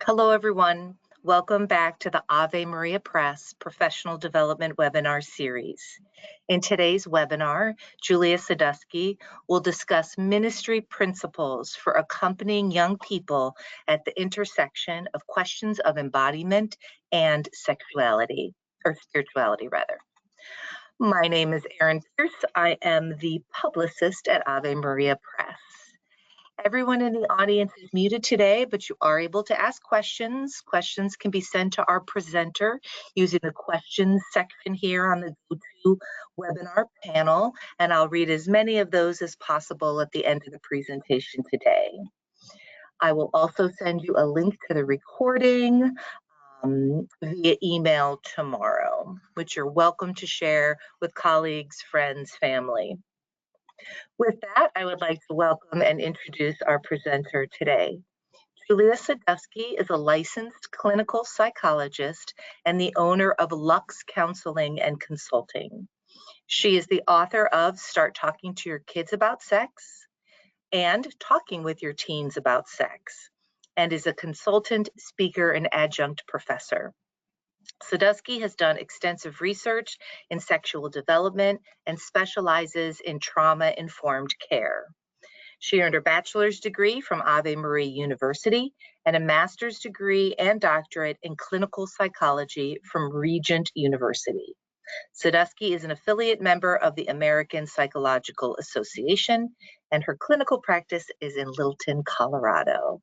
Hello, everyone. Welcome back to the Ave Maria Press Professional Development Webinar Series. In today's webinar, Julia Sadusky will discuss ministry principles for accompanying young people at the intersection of questions of embodiment and sexuality, or spirituality rather. My name is Erin Pierce. I am the publicist at Ave Maria Press. Everyone in the audience is muted today, but you are able to ask questions. Questions can be sent to our presenter using the questions section here on the GoToWebinar panel, and I'll read as many of those as possible at the end of the presentation today. I will also send you a link to the recording via email tomorrow, which you're welcome to share with colleagues, friends, family. With that, I would like to welcome and introduce our presenter today. Julia Sadusky is a licensed clinical psychologist and the owner of Lux Counseling and Consulting. She is the author of Start Talking to Your Kids About Sex and Talking with Your Teens About Sex, and is a consultant, speaker, and adjunct professor. Sadusky has done extensive research in sexual development and specializes in trauma-informed care. She earned her bachelor's degree from Ave Maria University and a master's degree and doctorate in clinical psychology from Regent University. Sadusky is an affiliate member of the American Psychological Association, and her clinical practice is in Littleton, Colorado.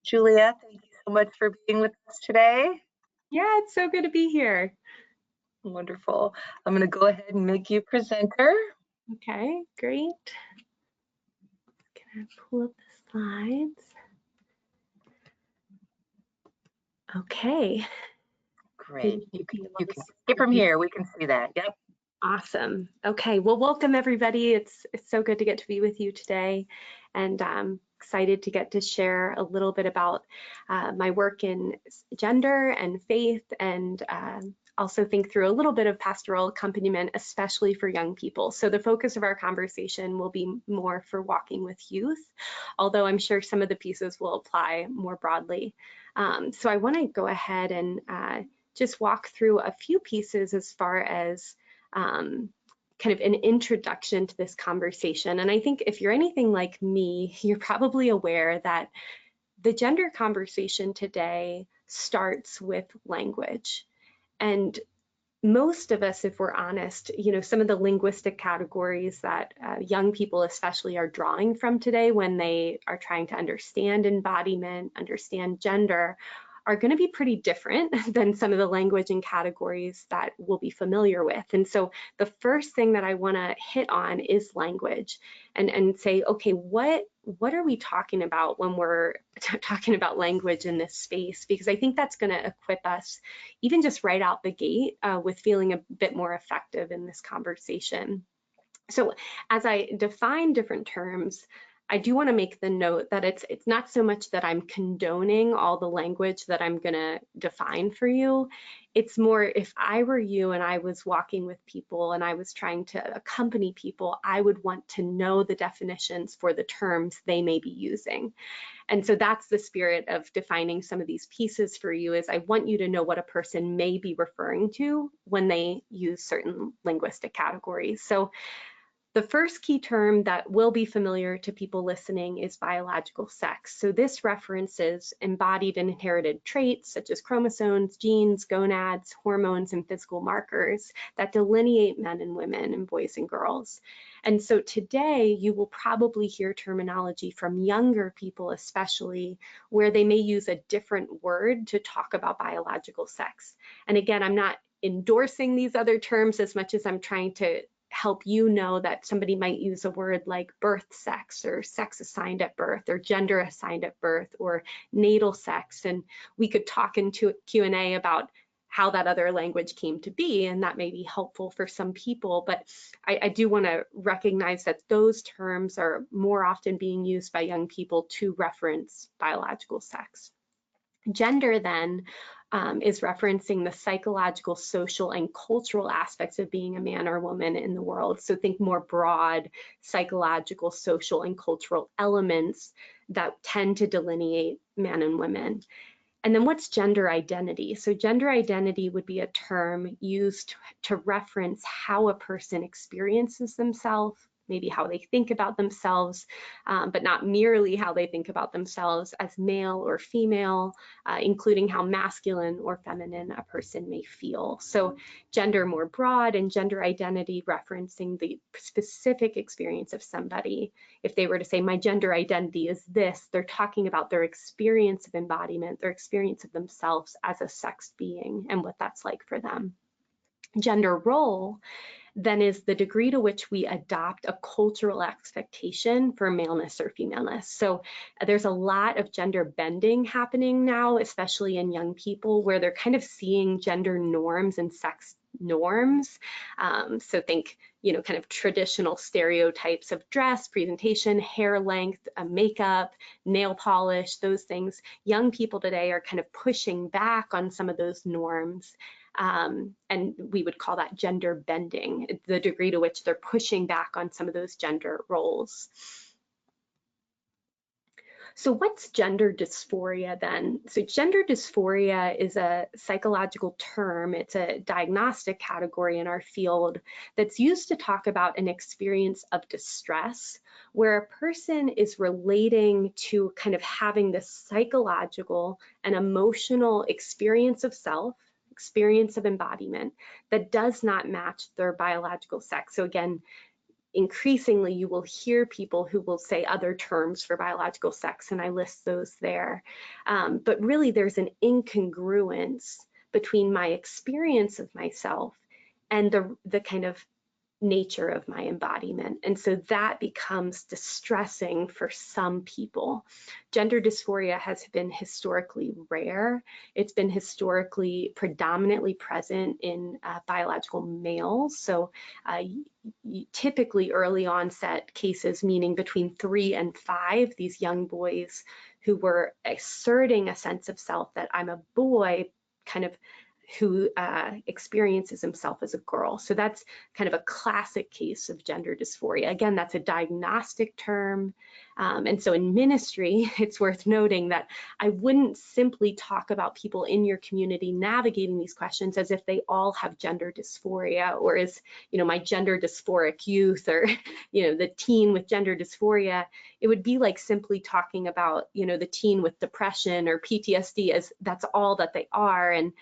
Julia, thank you so much for being with us today. Yeah, it's so good to be here. Wonderful. I'm going to go ahead and make you presenter. Okay, great. Gonna pull up the slides. Okay. Great. You can skip from here. We can see that. Yep. Awesome. Okay. Well, welcome everybody. It's so good to get to be with you today, and I'm excited to get to share a little bit about my work in gender and faith, and also think through a little bit of pastoral accompaniment, especially for young people. So the focus of our conversation will be more for walking with youth, although I'm sure some of the pieces will apply more broadly. So I want to go ahead and just walk through a few pieces as far as kind of an introduction to this conversation. And I think if you're anything like me, you're probably aware that the gender conversation today starts with language. And most of us, if we're honest, some of the linguistic categories that young people especially are drawing from today when they are trying to understand embodiment, understand gender, are going to be pretty different than some of the language and categories that we'll be familiar with. And so the first thing that I want to hit on is language and say, okay, what are we talking about when we're talking about language in this space? Because I think that's going to equip us, even just right out the gate, with feeling a bit more effective in this conversation. So as I define different terms, I do want to make the note that it's not so much that I'm condoning all the language that I'm going to define for you. It's more, if I were you and I was walking with people and I was trying to accompany people, I would want to know the definitions for the terms they may be using. And so that's the spirit of defining some of these pieces for you, is I want you to know what a person may be referring to when they use certain linguistic categories. So the first key term that will be familiar to people listening is biological sex. So this references embodied and inherited traits such as chromosomes, genes, gonads, hormones, and physical markers that delineate men and women and boys and girls. And so today you will probably hear terminology from younger people especially where they may use a different word to talk about biological sex. And again, I'm not endorsing these other terms as much as I'm trying to help you know that somebody might use a word like birth sex or sex assigned at birth or gender assigned at birth or natal sex. And we could talk into Q&A about how that other language came to be, and that may be helpful for some people. But I do want to recognize that those terms are more often being used by young people to reference biological sex. Gender then is referencing the psychological, social, and cultural aspects of being a man or woman in the world. So think more broad psychological, social, and cultural elements that tend to delineate men and women. And then what's gender identity? So gender identity would be a term used to reference how a person experiences themselves, maybe how they think about themselves, but not merely how they think about themselves as male or female, including how masculine or feminine a person may feel. So gender more broad, and gender identity referencing the specific experience of somebody. If they were to say, my gender identity is this, they're talking about their experience of embodiment, their experience of themselves as a sexed being and what that's like for them. Gender role then is the degree to which we adopt a cultural expectation for maleness or femaleness. So there's a lot of gender bending happening now, especially in young people, where they're kind of seeing gender norms and sex norms. So think, kind of traditional stereotypes of dress, presentation, hair length, makeup, nail polish, those things. Young people today are kind of pushing back on some of those norms. And we would call that gender bending, the degree to which they're pushing back on some of those gender roles. So what's gender dysphoria then? So gender dysphoria is a psychological term. It's a diagnostic category in our field that's used to talk about an experience of distress where a person is relating to kind of having this psychological and emotional experience of self, experience of embodiment that does not match their biological sex. So again, increasingly you will hear people who will say other terms for biological sex, and I list those there. But really there's an incongruence between my experience of myself and the kind of nature of my embodiment. And so that becomes distressing for some people. Gender dysphoria has been historically rare. It's been historically predominantly present in biological males. So typically early onset cases, meaning between 3 and 5, these young boys who were asserting a sense of self that I'm a boy, kind of who experiences himself as a girl. So that's kind of a classic case of gender dysphoria. Again, that's a diagnostic term. And so in ministry, it's worth noting that I wouldn't simply talk about people in your community navigating these questions as if they all have gender dysphoria, or as, my gender dysphoric youth, or, the teen with gender dysphoria. It would be like simply talking about, the teen with depression or PTSD as that's all that they are. And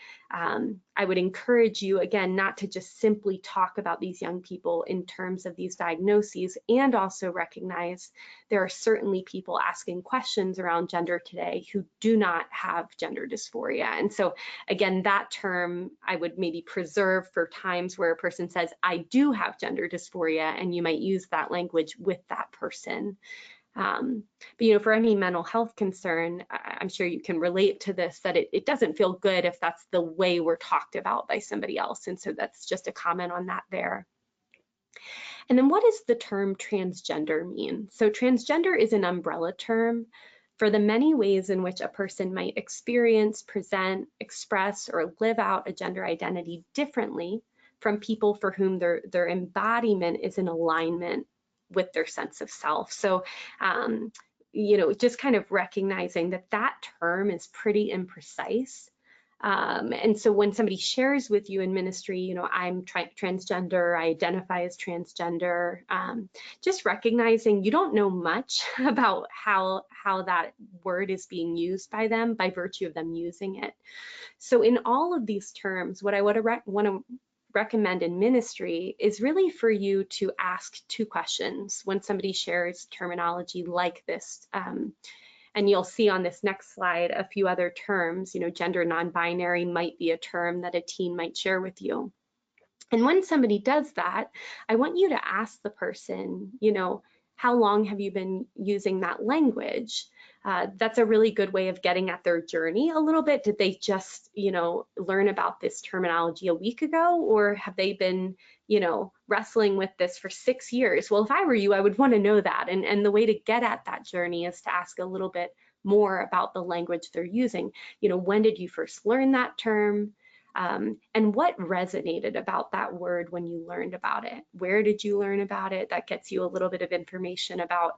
I would encourage you, again, not to just simply talk about these young people in terms of these diagnoses, and also recognize there are certainly people asking questions around gender today who do not have gender dysphoria. And so again, that term I would maybe preserve for times where a person says, I do have gender dysphoria, and you might use that language with that person. But for any mental health concern, I'm sure you can relate to this, that it doesn't feel good if that's the way we're talked about by somebody else. And so that's just a comment on that there. And then what does the term transgender mean? So transgender is an umbrella term for the many ways in which a person might experience, present, express, or live out a gender identity differently from people for whom their embodiment is in alignment with their sense of self. So, just kind of recognizing that term is pretty imprecise. And so when somebody shares with you in ministry, I'm transgender, I identify as transgender, just recognizing you don't know much about how that word is being used by them by virtue of them using it. So in all of these terms, what I would want to recommend in ministry is really for you to ask 2 questions when somebody shares terminology like this. And you'll see on this next slide a few other terms. Gender non-binary might be a term that a teen might share with you. And when somebody does that, I want you to ask the person, how long have you been using that language? That's a really good way of getting at their journey a little bit. Did they just, learn about this terminology a week ago, or have they been, wrestling with this for 6 years? Well, if I were you, I would want to know that. And the way to get at that journey is to ask a little bit more about the language they're using. When did you first learn that term? and what resonated about that word when you learned about it. Where did you learn about it? That gets you a little bit of information about,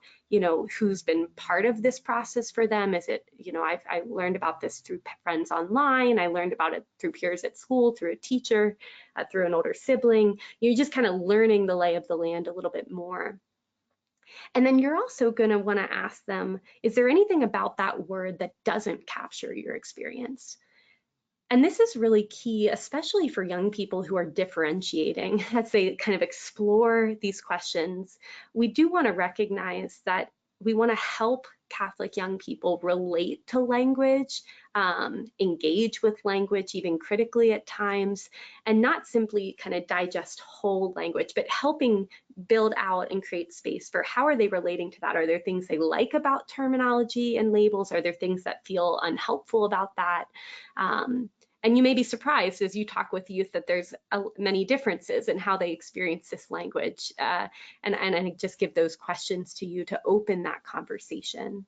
who's been part of this process for them. Is it, I learned about this through friends online. I learned about it through peers at school, through a teacher, through an older sibling. You're just kind of learning the lay of the land a little bit more. And then you're also going to want to ask them, is there anything about that word that doesn't capture your experience? And this is really key, especially for young people who are differentiating as they kind of explore these questions. We do want to recognize that we want to help Catholic young people relate to language, engage with language, even critically at times, and not simply kind of digest whole language, but helping build out and create space for how are they relating to that? Are there things they like about terminology and labels? Are there things that feel unhelpful about that? And you may be surprised as you talk with youth that there's many differences in how they experience this language. And I just give those questions to you to open that conversation.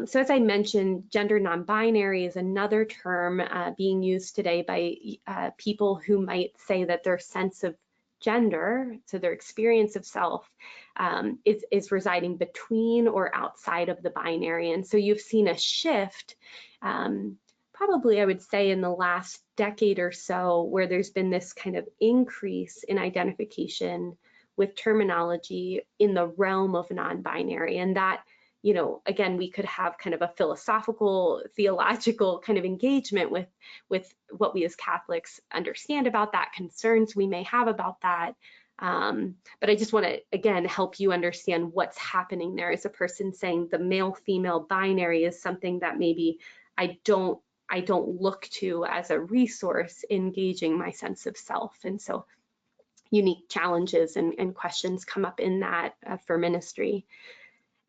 So as I mentioned, gender non-binary is another term being used today by people who might say that their sense of gender, so their experience of self, is residing between or outside of the binary. And so you've seen a shift, probably I would say in the last decade or so, where there's been this kind of increase in identification with terminology in the realm of non-binary. And that, again, we could have kind of a philosophical, theological kind of engagement with what we as Catholics understand about that, concerns we may have about that. But I just want to, again, help you understand what's happening there as a person saying the male-female binary is something that maybe I don't look to as a resource engaging my sense of self. And so unique challenges and questions come up in that for ministry.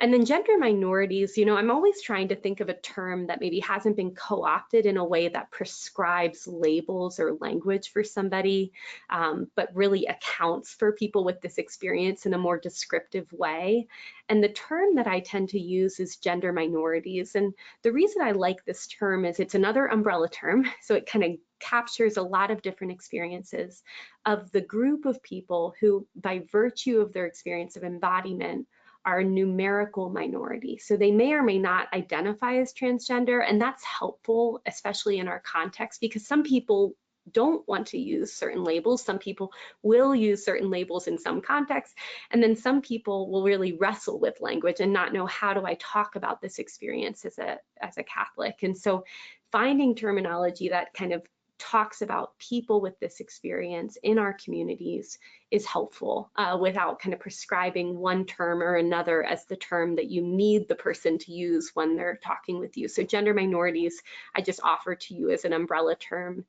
And then gender minorities, I'm always trying to think of a term that maybe hasn't been co-opted in a way that prescribes labels or language for somebody, but really accounts for people with this experience in a more descriptive way. And the term that I tend to use is gender minorities. And the reason I like this term is it's another umbrella term. So it kind of captures a lot of different experiences of the group of people who, by virtue of their experience of embodiment, are a numerical minority. So they may or may not identify as transgender, and that's helpful, especially in our context, because some people don't want to use certain labels. Some people will use certain labels in some contexts, and then some people will really wrestle with language and not know, how do I talk about this experience as a Catholic? And so finding terminology that kind of talks about people with this experience in our communities is helpful without kind of prescribing one term or another as the term that you need the person to use when they're talking with you. So gender minorities, I just offer to you as an umbrella term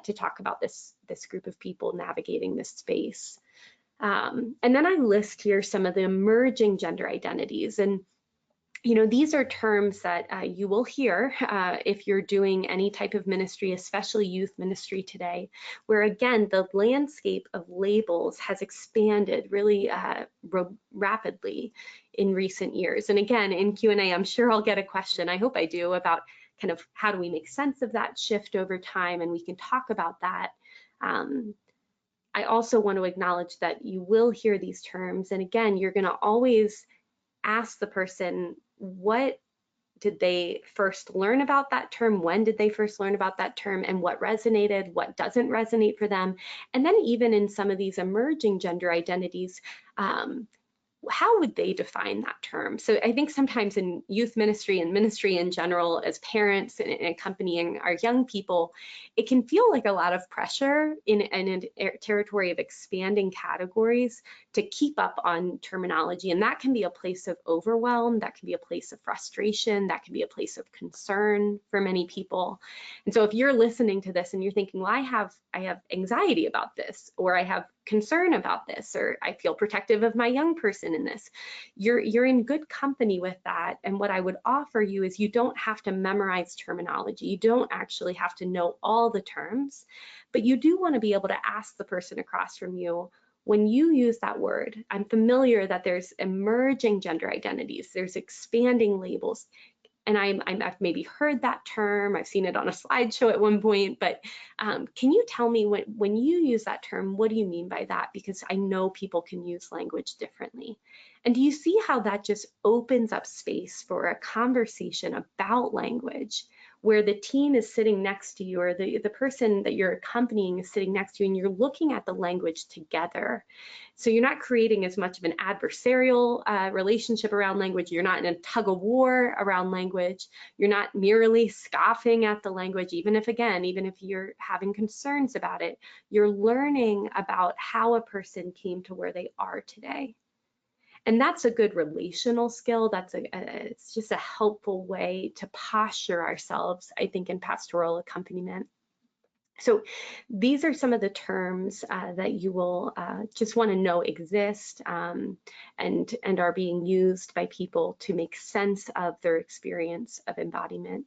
to talk about this group of people navigating this space. And then I list here some of the emerging gender identities. And these are terms that you will hear if you're doing any type of ministry, especially youth ministry today, where again, the landscape of labels has expanded really rapidly in recent years. And again, in Q&A, I'm sure I'll get a question, I hope I do, about kind of how do we make sense of that shift over time, and we can talk about that. I also want to acknowledge that you will hear these terms, and again, you're going to always ask the person, what did they first learn about that term? When did they first learn about that term? And what resonated, what doesn't resonate for them? And then even in some of these emerging gender identities, how would they define that term? So I think sometimes in youth ministry and ministry in general, as parents and accompanying our young people, it can feel like a lot of pressure in a territory of expanding categories to keep up on terminology. And that can be a place of overwhelm, that can be a place of frustration, that can be a place of concern for many people. And so if you're listening to this and you're thinking, well, I have anxiety about this, or I have concern about this, or I feel protective of my young person in this, you're in good company with that. And what I would offer you is you don't have to memorize terminology. You don't actually have to know all the terms, but you do want to be able to ask the person across from you, when you use that word, I'm familiar that there's emerging gender identities, there's expanding labels. And I've maybe heard that term, I've seen it on a slideshow at one point, but can you tell me when you use that term, what do you mean by that? Because I know people can use language differently. And do you see how that just opens up space for a conversation about language, where the team is sitting next to you, or the person that you're accompanying is sitting next to you, and you're looking at the language together. So you're not creating as much of an adversarial relationship around language. You're not in a tug of war around language. You're not merely scoffing at the language, even if you're having concerns about it. You're learning about how a person came to where they are today. And that's a good relational skill. It's just a helpful way to posture ourselves, I think, in pastoral accompaniment. So these are some of the terms that you will just want to know exist and are being used by people to make sense of their experience of embodiment.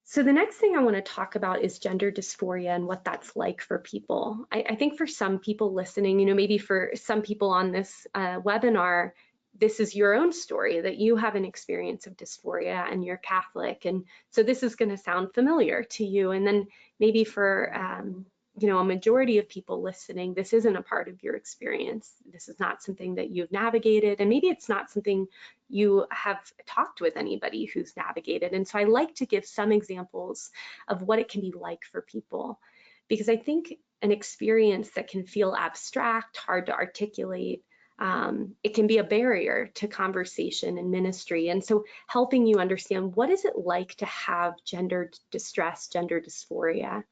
So the next thing I want to talk about is gender dysphoria and what that's like for people. I think for some people listening, maybe for some people on this webinar, this is your own story, that you have an experience of dysphoria and you're Catholic. And so this is going to sound familiar to you. And then maybe for a majority of people listening, this isn't a part of your experience. This is not something that you've navigated, and maybe it's not something you have talked with anybody who's navigated. And so I like to give some examples of what it can be like for people, because I think an experience that can feel abstract, hard to articulate, it can be a barrier to conversation and ministry. And so helping you understand, what is it like to have gender distress, gender dysphoria?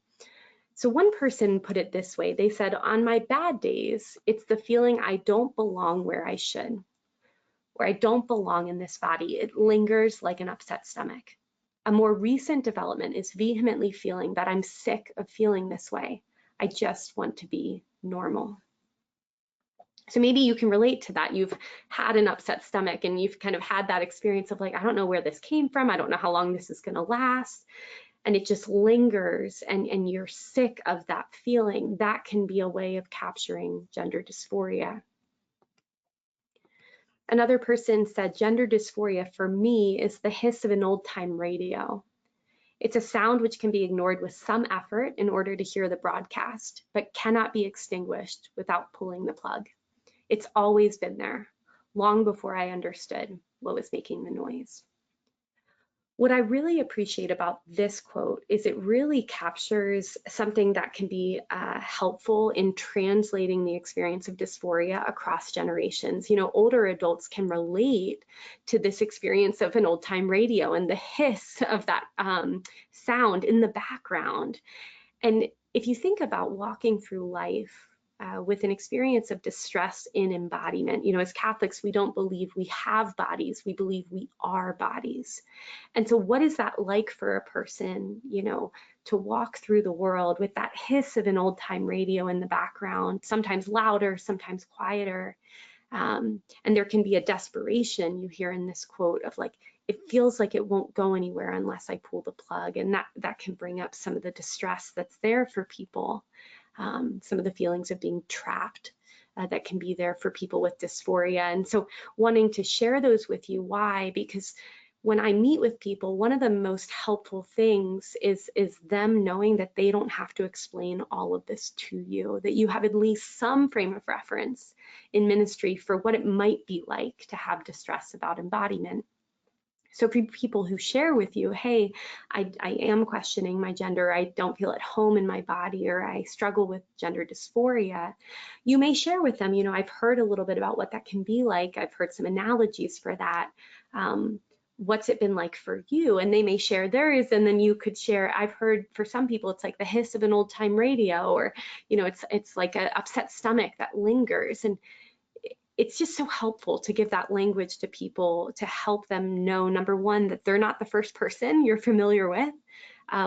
So one person put it this way. They said, on my bad days, it's the feeling I don't belong where I should, or I don't belong in this body. It lingers like an upset stomach. A more recent development is vehemently feeling that I'm sick of feeling this way. I just want to be normal. So maybe you can relate to that. You've had an upset stomach and you've kind of had that experience of like, I don't know where this came from. I don't know how long this is going to last. And it just lingers, and you're sick of that feeling. That can be a way of capturing gender dysphoria. Another person said, gender dysphoria for me is the hiss of an old-time radio. It's a sound which can be ignored with some effort in order to hear the broadcast, but cannot be extinguished without pulling the plug. It's always been there, long before I understood what was making the noise. What I really appreciate about this quote is it really captures something that can be helpful in translating the experience of dysphoria across generations. Older adults can relate to this experience of an old-time radio and the hiss of that sound in the background. And if you think about walking through life with an experience of distress in embodiment, as Catholics, we don't believe we have bodies, we believe we are bodies. And so what is that like for a person, to walk through the world with that hiss of an old-time radio in the background, sometimes louder, sometimes quieter. And there can be a desperation you hear in this quote of like, it feels like it won't go anywhere unless I pull the plug. And that can bring up some of the distress that's there for people. Some of the feelings of being trapped that can be there for people with dysphoria. And so wanting to share those with you. Why? Because when I meet with people, one of the most helpful things is them knowing that they don't have to explain all of this to you, that you have at least some frame of reference in ministry for what it might be like to have distress about embodiment. So for people who share with you, hey, I am questioning my gender, I don't feel at home in my body, or I struggle with gender dysphoria, you may share with them, I've heard a little bit about what that can be like. I've heard some analogies for that. What's it been like for you? And they may share theirs, and then you could share, I've heard for some people, it's like the hiss of an old time radio, or, it's like an upset stomach that lingers. And it's just so helpful to give that language to people to help them know, number one, that they're not the first person you're familiar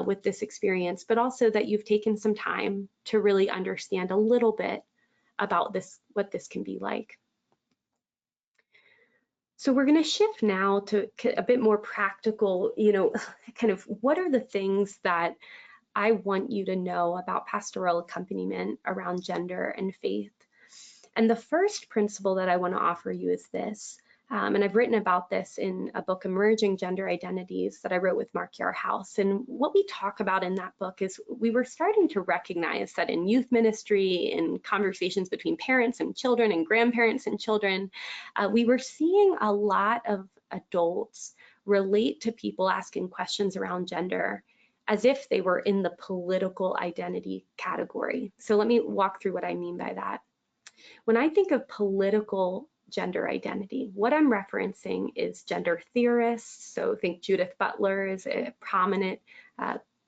with this experience, but also that you've taken some time to really understand a little bit about this, what this can be like. So we're going to shift now to a bit more practical, kind of what are the things that I want you to know about pastoral accompaniment around gender and faith. And the first principle that I want to offer you is this. And I've written about this in a book, Emerging Gender Identities, that I wrote with Mark Yarhouse. And what we talk about in that book is we were starting to recognize that in youth ministry, in conversations between parents and children and grandparents and children, we were seeing a lot of adults relate to people asking questions around gender as if they were in the political identity category. So let me walk through what I mean by that. When I think of political gender identity, what I'm referencing is gender theorists. So think Judith Butler is a prominent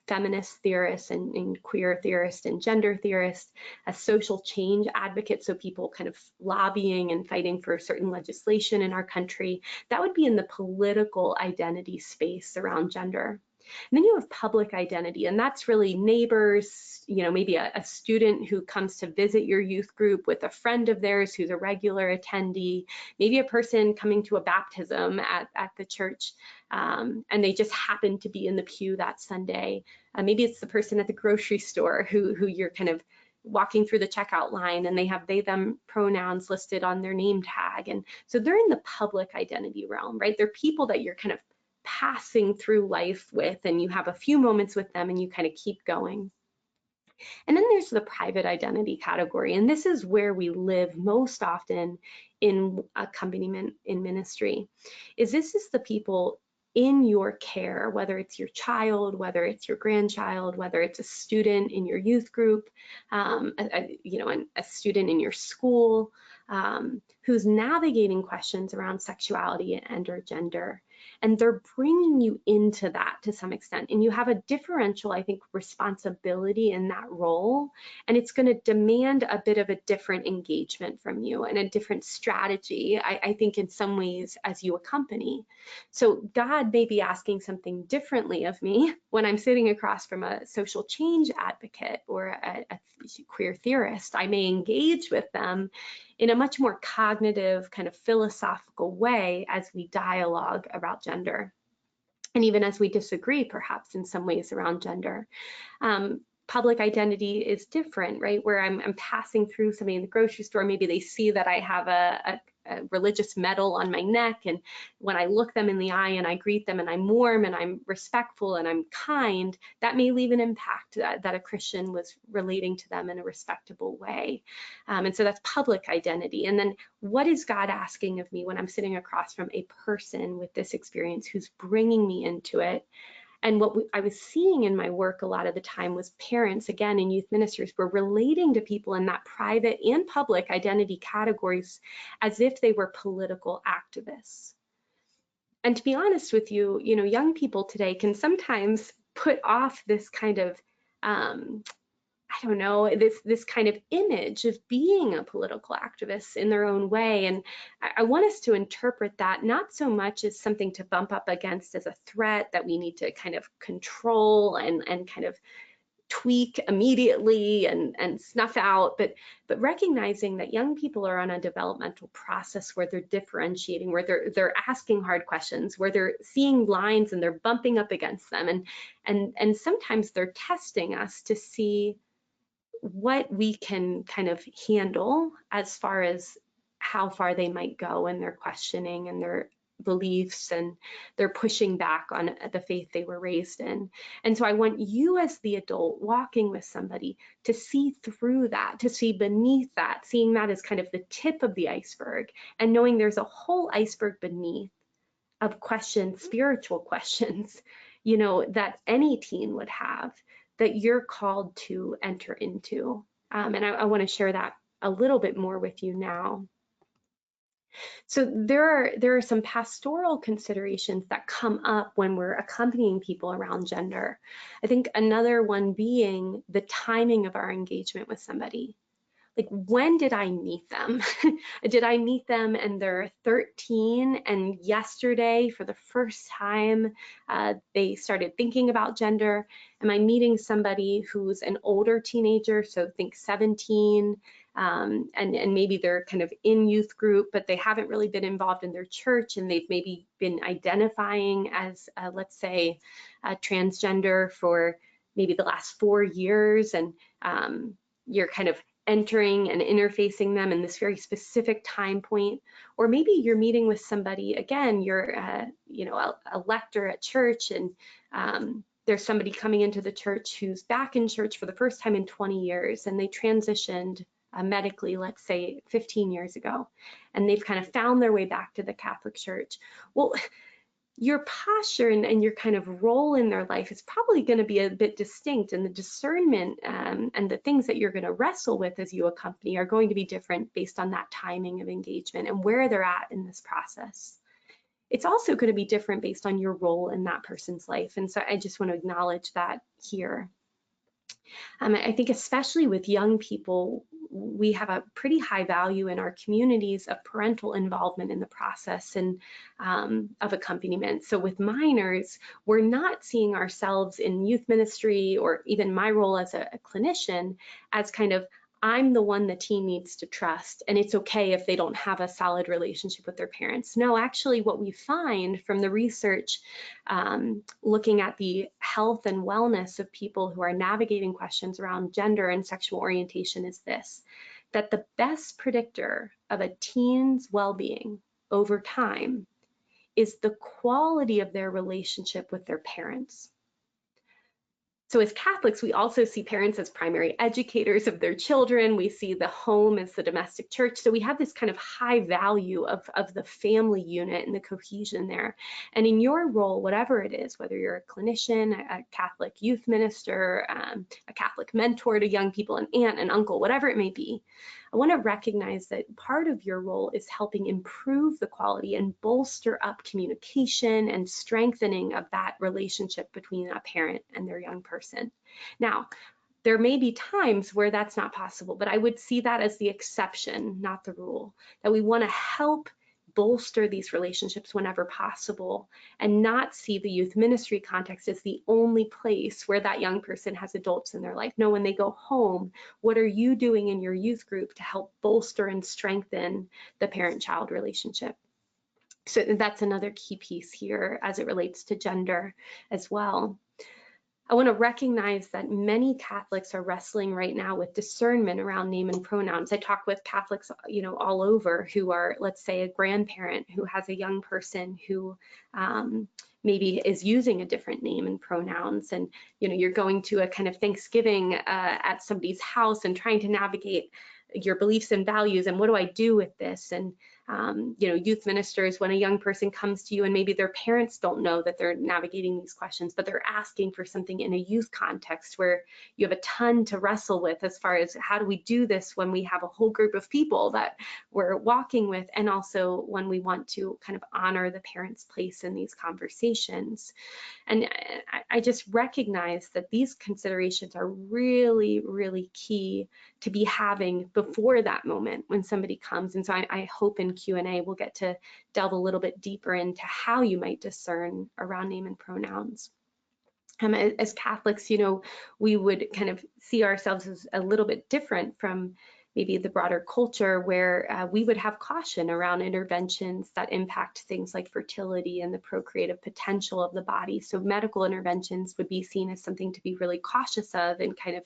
feminist theorist and queer theorist and gender theorist, a social change advocate, so people kind of lobbying and fighting for certain legislation in our country. That would be in the political identity space around gender. And then you have public identity, and that's really neighbors, maybe a student who comes to visit your youth group with a friend of theirs who's a regular attendee, maybe a person coming to a baptism at the church, and they just happen to be in the pew that Sunday. Maybe it's the person at the grocery store who you're kind of walking through the checkout line and they have they, them pronouns listed on their name tag. And so they're in the public identity realm, right? They're people that you're kind of passing through life with, and you have a few moments with them and you kind of keep going. And then there's the private identity category, and this is where we live most often in accompaniment in ministry. This is the people in your care, whether it's your child, whether it's your grandchild, whether it's a student in your youth group, a student in your school, who's navigating questions around sexuality and or gender. And they're bringing you into that to some extent. And you have a differential, I think, responsibility in that role. And it's going to demand a bit of a different engagement from you and a different strategy, I think, in some ways, as you accompany. So God may be asking something differently of me when I'm sitting across from a social change advocate or a queer theorist. I may engage with them in a much more cognitive, kind of philosophical way as we dialogue about gender. And even as we disagree, perhaps in some ways around gender. Public identity is different, right? Where I'm passing through somebody in the grocery store, maybe they see that I have a religious medal on my neck, and when I look them in the eye and I greet them and I'm warm and I'm respectful and I'm kind, that may leave an impact that a Christian was relating to them in a respectable way. And so that's public identity. And then what is God asking of me when I'm sitting across from a person with this experience who's bringing me into it? And what I was seeing in my work a lot of the time was parents, again, in youth ministries, were relating to people in that private and public identity categories as if they were political activists. And to be honest with you, young people today can sometimes put off this kind of this kind of image of being a political activist in their own way. And I want us to interpret that not so much as something to bump up against as a threat that we need to kind of control and kind of tweak immediately and snuff out, but recognizing that young people are on a developmental process where they're differentiating, where they're asking hard questions, where they're seeing lines and they're bumping up against them, and sometimes they're testing us to see what we can kind of handle as far as how far they might go in their questioning and their beliefs, and they're pushing back on the faith they were raised in. And so I want you as the adult walking with somebody to see through that, to see beneath that, seeing that as kind of the tip of the iceberg, and knowing there's a whole iceberg beneath of questions, spiritual questions, that any teen would have, that you're called to enter into. And I want to share that a little bit more with you now. So there are some pastoral considerations that come up when we're accompanying people around gender. I think another one being the timing of our engagement with somebody. Like, when did I meet them? Did I meet them and they're 13 and yesterday for the first time they started thinking about gender? Am I meeting somebody who's an older teenager, so think 17, and maybe they're kind of in youth group, but they haven't really been involved in their church, and they've maybe been identifying as, let's say, transgender for maybe the last 4 years, and you're kind of entering and interfacing them in this very specific time point, or maybe you're meeting with somebody, again, you're a lector at church, and there's somebody coming into the church who's back in church for the first time in 20 years, and they transitioned medically, let's say 15 years ago, and they've kind of found their way back to the Catholic Church. Well, your posture and your kind of role in their life is probably going to be a bit distinct, and the discernment and the things that you're going to wrestle with as you accompany are going to be different based on that timing of engagement and where they're at in this process. It's also going to be different based on your role in that person's life, and so I just want to acknowledge that here. I think especially with young people, we have a pretty high value in our communities of parental involvement in the process and of accompaniment. So with minors, we're not seeing ourselves in youth ministry, or even my role as a clinician, as kind of, I'm the one the teen needs to trust, and it's okay if they don't have a solid relationship with their parents. No, actually what we find from the research looking at the health and wellness of people who are navigating questions around gender and sexual orientation is this, that the best predictor of a teen's well-being over time is the quality of their relationship with their parents. So as Catholics, we also see parents as primary educators of their children. We see the home as the domestic church. So we have this kind of high value of the family unit and the cohesion there. And in your role, whatever it is, whether you're a clinician, a Catholic youth minister, a Catholic mentor to young people, an aunt, an uncle, whatever it may be, I want to recognize that part of your role is helping improve the quality and bolster up communication and strengthening of that relationship between a parent and their young person. Now, there may be times where that's not possible, but I would see that as the exception, not the rule, that we want to help bolster these relationships whenever possible, and not see the youth ministry context as the only place where that young person has adults in their life. No, when they go home, what are you doing in your youth group to help bolster and strengthen the parent-child relationship? So that's another key piece here as it relates to gender as well. I want to recognize that many Catholics are wrestling right now with discernment around name and pronouns. I talk with Catholics, all over, who are, let's say, a grandparent who has a young person who maybe is using a different name and pronouns, and you're going to a kind of Thanksgiving at somebody's house and trying to navigate your beliefs and values, and what do I do with this? And youth ministers, when a young person comes to you and maybe their parents don't know that they're navigating these questions, but they're asking for something in a youth context where you have a ton to wrestle with as far as how do we do this when we have a whole group of people that we're walking with, and also when we want to kind of honor the parents' place in these conversations. And I just recognize that these considerations are really, really key to be having before that moment when somebody comes. And so I hope in Q&A we'll get to delve a little bit deeper into how you might discern around name and pronouns. As Catholics, we would kind of see ourselves as a little bit different from maybe the broader culture, where we would have caution around interventions that impact things like fertility and the procreative potential of the body. So medical interventions would be seen as something to be really cautious of and kind of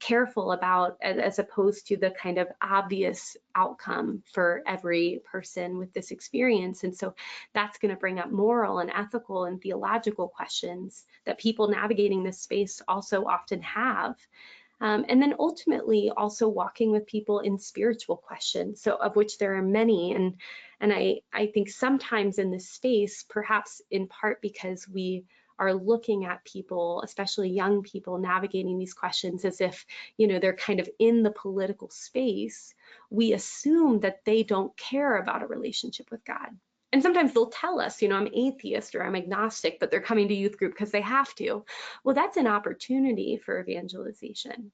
careful about, as opposed to the kind of obvious outcome for every person with this experience. And so that's going to bring up moral and ethical and theological questions that people navigating this space also often have. And then ultimately also walking with people in spiritual questions, so of which there are many. And I think sometimes in this space, perhaps in part because we are looking at people, especially young people, navigating these questions as if, they're kind of in the political space, we assume that they don't care about a relationship with God. And sometimes they'll tell us, I'm atheist or I'm agnostic, but they're coming to youth group because they have to. Well, that's an opportunity for evangelization,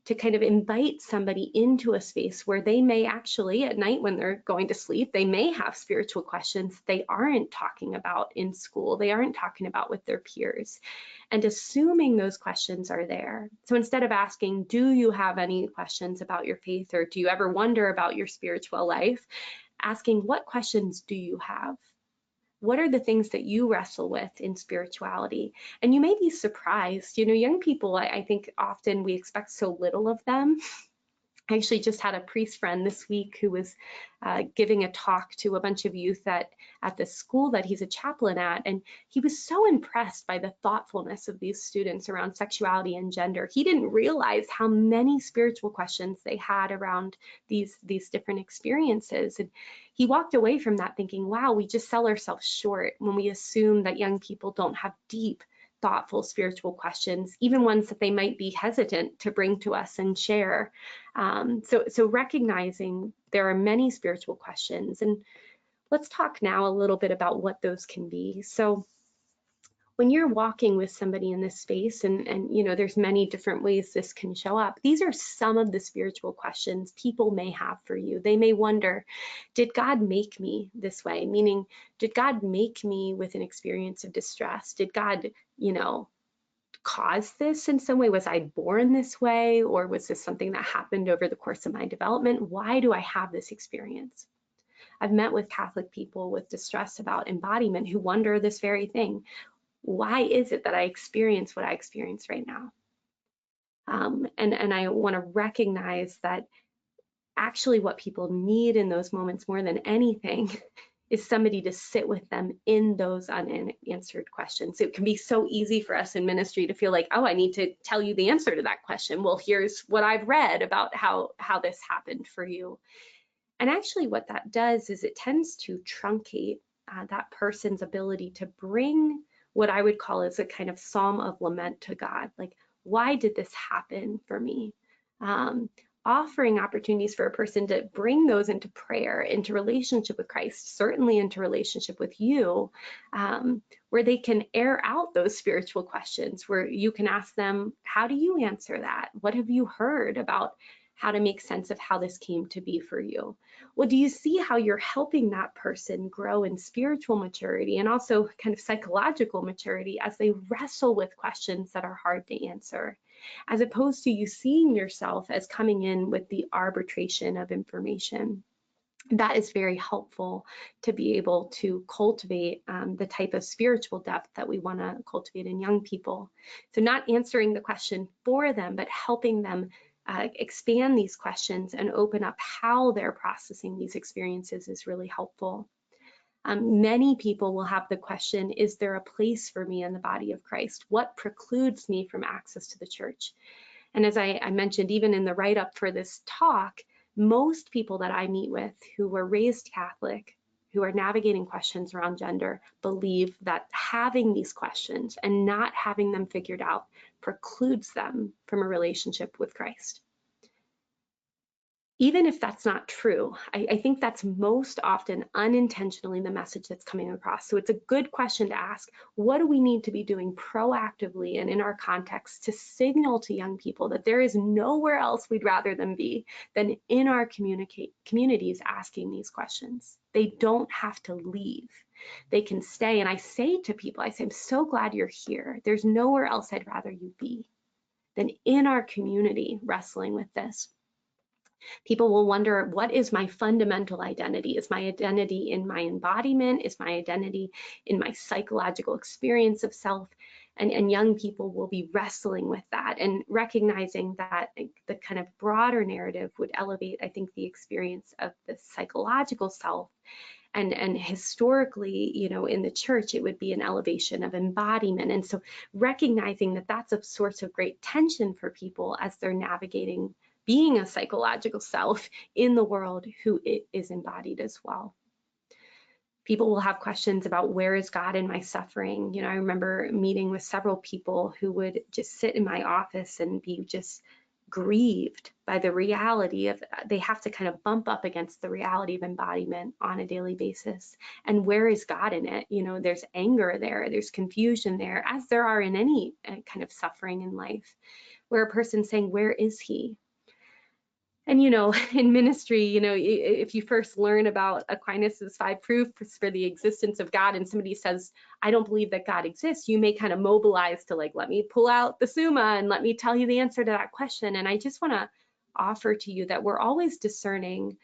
to kind of invite somebody into a space where they may actually, at night when they're going to sleep, they may have spiritual questions they aren't talking about in school, they aren't talking about with their peers, and assuming those questions are there. So instead of asking, do you have any questions about your faith, or do you ever wonder about your spiritual life, asking, what questions do you have? What are the things that you wrestle with in spirituality? And you may be surprised, young people, I think often we expect so little of them. I actually just had a priest friend this week who was giving a talk to a bunch of youth at the school that he's a chaplain at, and he was so impressed by the thoughtfulness of these students around sexuality and gender. He didn't realize how many spiritual questions they had around these different experiences, and he walked away from that thinking, wow, we just sell ourselves short when we assume that young people don't have deep, thoughtful spiritual questions, even ones that they might be hesitant to bring to us and share. So recognizing there are many spiritual questions, and let's talk now a little bit about what those can be. So when you're walking with somebody in this space, and you know, there's many different ways this can show up, these are some of the spiritual questions people may have for you. They may wonder, did God make me this way? Meaning, did God make me with an experience of distress? Did God, you know, cause this in some way? Was I born this way, or was this something that happened over the course of my development? Why do I have this experience? I've met with Catholic people with distress about embodiment who wonder this very thing. Why is it that I experience what I experience right now? And I want to recognize that actually what people need in those moments more than anything is somebody to sit with them in those unanswered questions. It can be so easy for us in ministry to feel like, oh, I need to tell you the answer to that question. Well, here's what I've read about how this happened for you. And actually what that does is it tends to truncate that person's ability to bring what I would call as a kind of psalm of lament to God. Like, why did this happen for me? Offering opportunities for a person to bring those into prayer, into relationship with Christ, certainly into relationship with you, where they can air out those spiritual questions, where you can ask them, how do you answer that? What have you heard about how to make sense of how this came to be for you? Well, do you see how you're helping that person grow in spiritual maturity and also kind of psychological maturity as they wrestle with questions that are hard to answer, as opposed to you seeing yourself as coming in with the arbitration of information? That is very helpful to be able to cultivate the type of spiritual depth that we want to cultivate in young people. So not answering the question for them, but helping them expand these questions and open up how they're processing these experiences is really helpful. Many people will have the question, is there a place for me in the body of Christ? What precludes me from access to the church? And as I mentioned, even in the write-up for this talk, most people that I meet with who were raised Catholic, who are navigating questions around gender, believe that having these questions and not having them figured out precludes them from a relationship with Christ. Even if that's not true, I think that's most often unintentionally the message that's coming across. So it's a good question to ask, what do we need to be doing proactively and in our context to signal to young people that there is nowhere else we'd rather them be than in our communities asking these questions? They don't have to leave. They can stay. And I say to people, I say, I'm so glad you're here. There's nowhere else I'd rather you be than in our community wrestling with this. People will wonder, what is my fundamental identity? Is my identity in my embodiment? Is my identity in my psychological experience of self? And young people will be wrestling with that and recognizing that the kind of broader narrative would elevate, I think, the experience of the psychological self. And historically, you know, in the church, it would be an elevation of embodiment. And so recognizing that that's a source of great tension for people as they're navigating being a psychological self in the world who is embodied as well. People will have questions about, where is God in my suffering? You know, I remember meeting with several people who would just sit in my office and be just grieved by the reality of, they have to kind of bump up against the reality of embodiment on a daily basis. And where is God in it? You know, there's anger there, there's confusion there, as there are in any kind of suffering in life, where a person's saying, where is he? And, you know, in ministry, you know, if you first learn about Aquinas's 5 proofs for the existence of God and somebody says, I don't believe that God exists, you may kind of mobilize to like, let me pull out the Summa and let me tell you the answer to that question. And I just want to offer to you that we're always discerning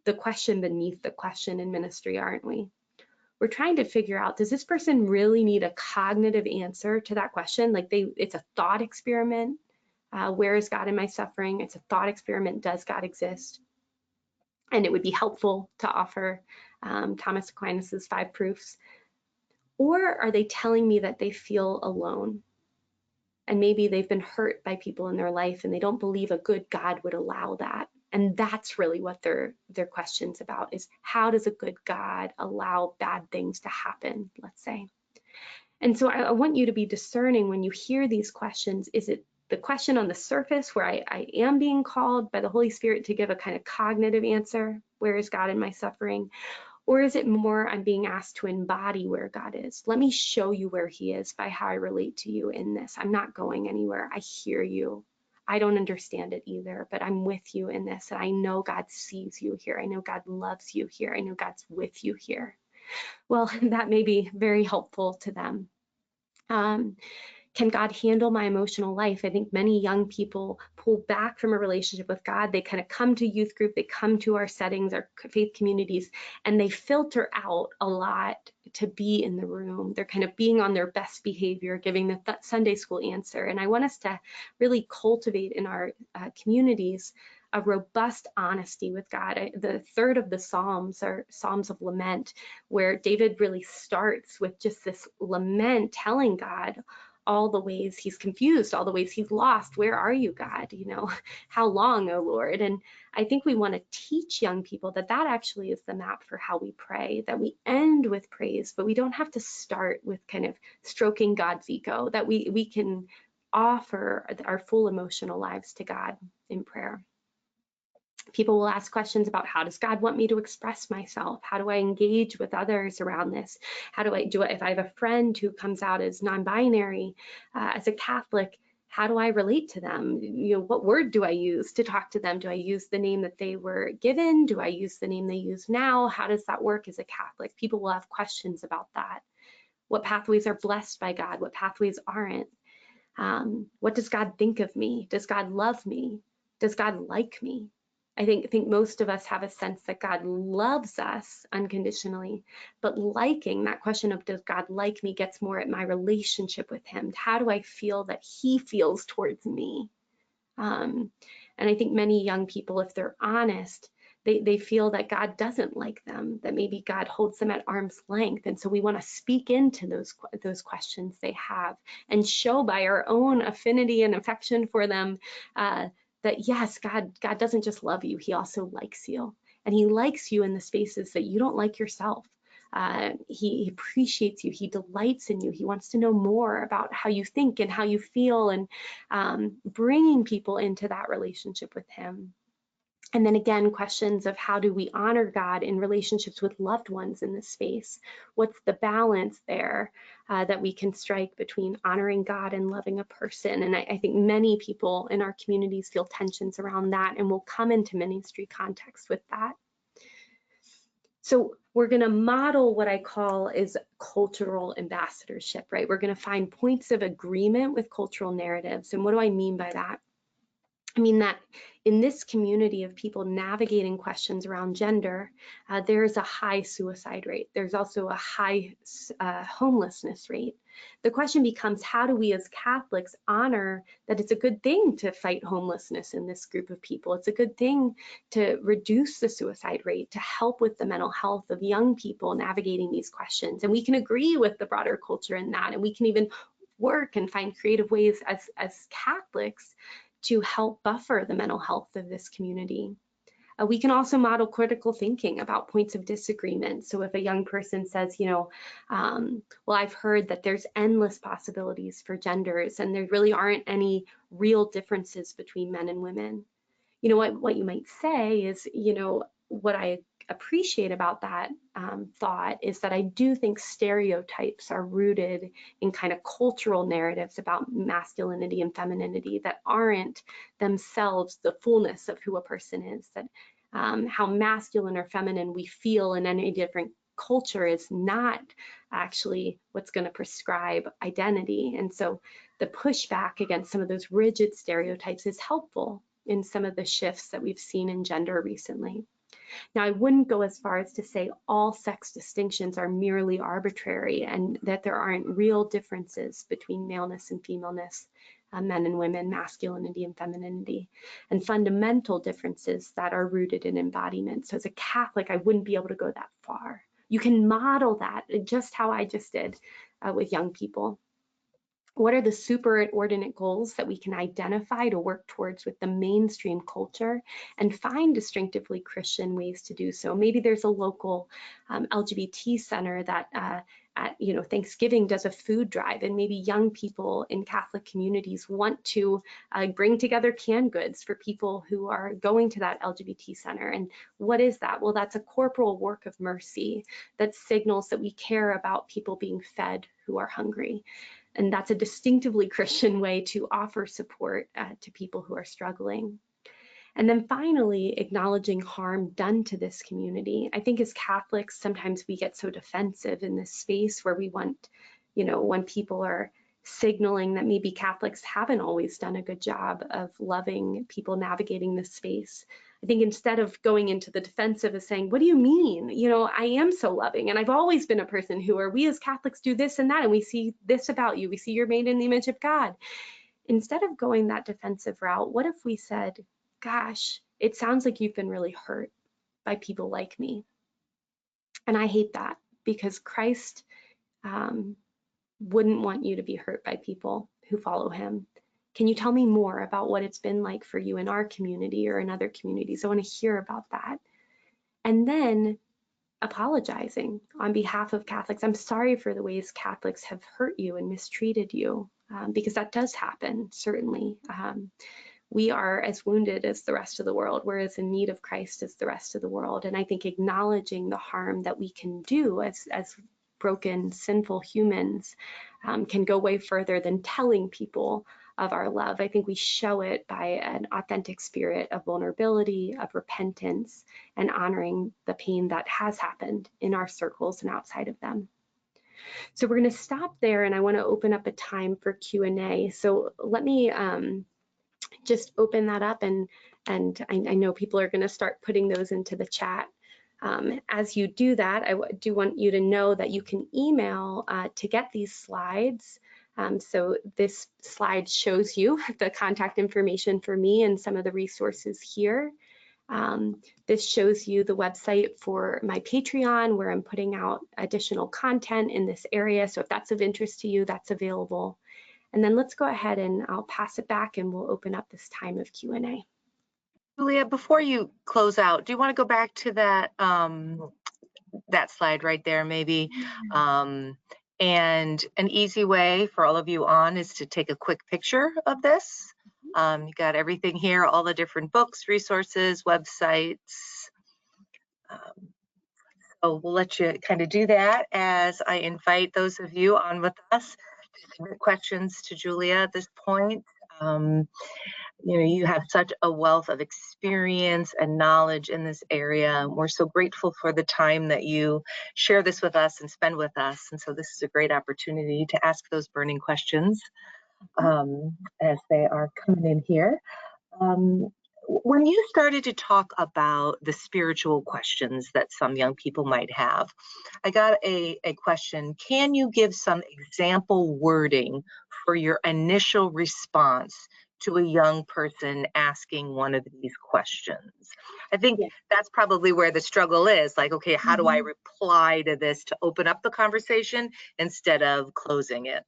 the question beneath the question in ministry, aren't we? We're trying to figure out, does this person really need a cognitive answer to that question? Like it's a thought experiment. Where is God in my suffering? It's a thought experiment. Does God exist? And it would be helpful to offer Thomas Aquinas's 5 proofs. Or are they telling me that they feel alone? And maybe they've been hurt by people in their life and they don't believe a good God would allow that. And that's really what their question's about, is how does a good God allow bad things to happen, let's say. And so I want you to be discerning when you hear these questions. Is it the question on the surface where I am being called by the Holy Spirit to give a kind of cognitive answer, where is God in my suffering? Or is it more I'm being asked to embody where God is? Let me show you where he is by how I relate to you in this. I'm not going anywhere. I hear you. I don't understand it either, but I'm with you in this. And I know God sees you here. I know God loves you here. I know God's with you here. Well, that may be very helpful to them. Can God handle my emotional life? I think many young people pull back from a relationship with God. They kind of come to youth group, they come to our settings, our faith communities, and they filter out a lot to be in the room. They're kind of being on their best behavior, giving the Sunday school answer. And I want us to really cultivate in our communities a robust honesty with God. The third of the Psalms are Psalms of lament, where David really starts with just this lament, telling God all the ways he's confused, all the ways he's lost. Where are you, God? You know, how long, oh Lord? And I think we want to teach young people that that actually is the map for how we pray, that we end with praise, but we don't have to start with kind of stroking God's ego, that we can offer our full emotional lives to God in prayer. People will ask questions about, how does God want me to express myself? How do I engage with others around this? How do I do it if I have a friend who comes out as non-binary, as a Catholic? How do I relate to them? You know, what word do I use to talk to them? Do I use the name that they were given? Do I use the name they use now? How does that work as a Catholic? People will have questions about that. What pathways are blessed by God? What pathways aren't? What does God think of me? Does God love me? Does God like me? I think most of us have a sense that God loves us unconditionally, but liking, that question of does God like me, gets more at my relationship with him. How do I feel that he feels towards me? And I think many young people, if they're honest, they feel that God doesn't like them, that maybe God holds them at arm's length. And so we want to speak into those questions they have and show by our own affinity and affection for them that yes, God doesn't just love you, he also likes you. And he likes you in the spaces that you don't like yourself. He appreciates you, he delights in you, he wants to know more about how you think and how you feel, and bringing people into that relationship with him. And then again, questions of how do we honor God in relationships with loved ones in this space? What's the balance there that we can strike between honoring God and loving a person? And I think many people in our communities feel tensions around that and will come into ministry context with that. So we're going to model what I call is cultural ambassadorship, right? We're going to find points of agreement with cultural narratives. And what do I mean by that? I mean that in this community of people navigating questions around gender, there is a high suicide rate. There's also a high homelessness rate. The question becomes, how do we as Catholics honor that it's a good thing to fight homelessness in this group of people? It's a good thing to reduce the suicide rate, to help with the mental health of young people navigating these questions. And we can agree with the broader culture in that, and we can even work and find creative ways as Catholics to help buffer the mental health of this community. We can also model critical thinking about points of disagreement. So if a young person says, you know, well, I've heard that there's endless possibilities for genders and there really aren't any real differences between men and women. You know, what you might say is, you know, what I appreciate about that thought is that I do think stereotypes are rooted in kind of cultural narratives about masculinity and femininity that aren't themselves the fullness of who a person is, that how masculine or feminine we feel in any different culture is not actually what's going to prescribe identity. And so the pushback against some of those rigid stereotypes is helpful in some of the shifts that we've seen in gender recently. Now, I wouldn't go as far as to say all sex distinctions are merely arbitrary and that there aren't real differences between maleness and femaleness. men and women, masculinity and femininity, and fundamental differences that are rooted in embodiment. So as a Catholic, I wouldn't be able to go that far. You can model that just how I just did with young people. What are the superordinate goals that we can identify to work towards with the mainstream culture and find distinctively Christian ways to do so? Maybe there's a local LGBT center that at Thanksgiving does a food drive, and maybe young people in Catholic communities want to bring together canned goods for people who are going to that LGBT center. And what is that? Well, that's a corporal work of mercy that signals that we care about people being fed who are hungry. And that's a distinctively Christian way to offer support to people who are struggling. And then finally, acknowledging harm done to this community. I think as Catholics, sometimes we get so defensive in this space where we want, when people are signaling that maybe Catholics haven't always done a good job of loving people navigating this space. I think instead of going into the defensive of saying, what do you mean? I am so loving, and I've always been a person we as Catholics do this and that, and we see this about you. We see you're made in the image of God. Instead of going that defensive route, what if we said, gosh, it sounds like you've been really hurt by people like me. And I hate that, because Christ wouldn't want you to be hurt by people who follow him. Can you tell me more about what it's been like for you in our community or in other communities? I want to hear about that. And then apologizing on behalf of Catholics. I'm sorry for the ways Catholics have hurt you and mistreated you, because that does happen, certainly. We are as wounded as the rest of the world. We're as in need of Christ as the rest of the world. And I think acknowledging the harm that we can do as broken, sinful humans can go way further than telling people of our love. I think we show it by an authentic spirit of vulnerability, of repentance, and honoring the pain that has happened in our circles and outside of them. So we're going to stop there, and I want to open up a time for Q&A. So let me just open that up, and I know people are going to start putting those into the chat. As you do that, I do want you to know that you can email to get these slides. So this slide shows you the contact information for me and some of the resources here. This shows you the website for my Patreon, where I'm putting out additional content in this area. So if that's of interest to you, that's available. And then let's go ahead and I'll pass it back, and we'll open up this time of Q&A. Julia, before you close out, do you want to go back to that that slide right there, maybe? And an easy way for all of you on is to take a quick picture of this. You got everything here, all the different books, resources, websites. So we'll let you kind of do that as I invite those of you on with us to submit questions to Julia at this point. You have such a wealth of experience and knowledge in this area. We're so grateful for the time that you share this with us and spend with us. And so this is a great opportunity to ask those burning questions as they are coming in here. When you started to talk about the spiritual questions that some young people might have, I got a question. Can you give some example wording for your initial response to a young person asking one of these questions? I think that's probably where the struggle is. Like, okay, how do I reply to this to open up the conversation instead of closing it?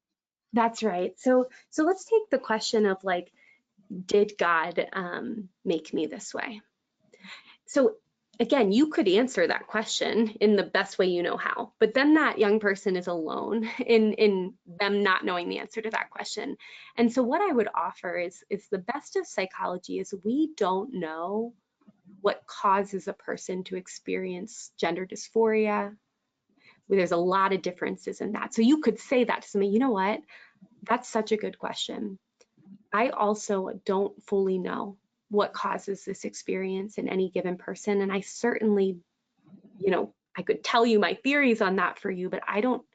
That's right. So let's take the question of, like, did God make me this way? So again, you could answer that question in the best way you know how, but then that young person is alone in them not knowing the answer to that question. And so what I would offer is the best of psychology is we don't know what causes a person to experience gender dysphoria. There's a lot of differences in that. So you could say that to somebody, you know what, that's such a good question. I also don't fully know what causes this experience in any given person. And I certainly, I could tell you my theories on that for you, but I don't